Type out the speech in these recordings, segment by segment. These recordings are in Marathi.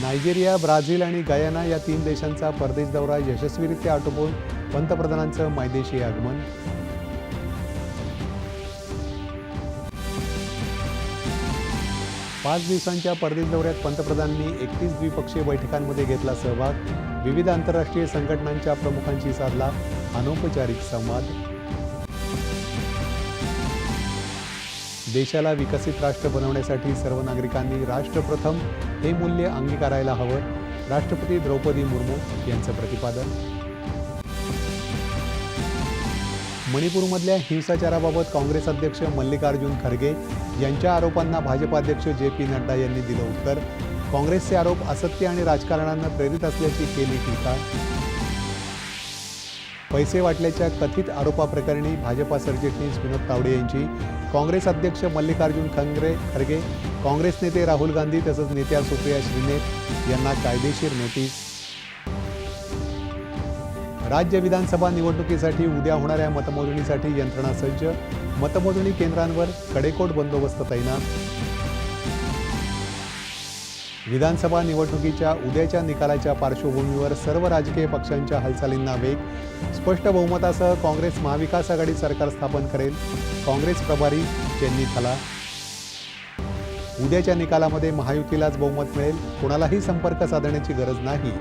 नायजेरिया, ब्राझील आणि गयाना या 3 देशांचा परदेश दौरा यशस्वीरित्या आटोपून पंतप्रधानांचं मायदेशी आगमन. पाच दिवसांच्या परदेश दौऱ्यात पंतप्रधानांनी 31 द्विपक्षीय बैठकांमध्ये घेतला सहभाग. विविध आंतरराष्ट्रीय संघटनांच्या प्रमुखांशी साधला अनौपचारिक संवाद. देशाला विकसित राष्ट्र बनवण्यासाठी सर्व नागरिकांनी राष्ट्र प्रथम हे मूल्य अंगीकारायला हवं. राष्ट्रपती द्रौपदी मुर्मू यांचं प्रतिपादन. मणिपूरमधल्या हिंसाचाराबाबत काँग्रेस अध्यक्ष मल्लिकार्जुन खरगे यांच्या आरोपांना भाजपाध्यक्ष जे.पी. नड्डा यांनी दिलं उत्तर. काँग्रेसचे आरोप असत्य आणि राजकारणानं प्रेरित असल्याची केली टीका. पैसे वाटल्याच्या कथित आरोपाप्रकरणी भाजपा सरचिटणीस विनोद तावडे यांची काँग्रेस अध्यक्ष मल्लिकार्जुन खरगे, काँग्रेस नेते राहुल गांधी तसंच नेत्या सुप्रिया श्रीनेत यांना कायदेशीर नोटीस. राज्य विधानसभा निवडणुकीसाठी उद्या होणाऱ्या मतमोजणीसाठी यंत्रणा सज्ज. मतमोजणी केंद्रांवर कडेकोट बंदोबस्त तैनात. विधानसभा निवडणुकीच्या उद्याच्या निकालाच्या पार्श्वभूमीवर सर्व राजकीय पक्षांच्या हालचालींना वेग. स्पष्ट बहुमतासह काँग्रेस महाविकास आघाडी सरकार स्थापन करेल. काँग्रेस प्रभारी चेन्नी थला. उद्याच्या निकालामध्ये महायुतीलाच बहुमत मिळेल. कोणालाही संपर्क साधण्याची गरज नाही.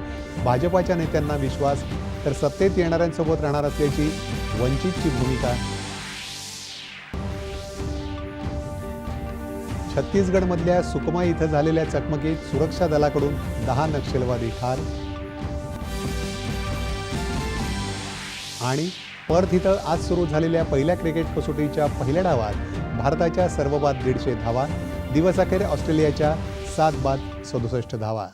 भाजपाच्या नेत्यांना विश्वास. तर सत्तेत येणाऱ्यांसोबत राहणार असल्याची वंचितची भूमिका. छत्तीसगडमधल्या सुकमा इथं झालेल्या चकमकीत सुरक्षा दलाकडून 10 नक्षलवादी ठार. आणि पर्थ इथं आज सुरू झालेल्या पहिल्या क्रिकेट कसोटीच्या पहिल्या डावात भारताच्या सर्व बाद 150 धावा. दिवसअखेर ऑस्ट्रेलियाच्या 7 बाद 67 धावा.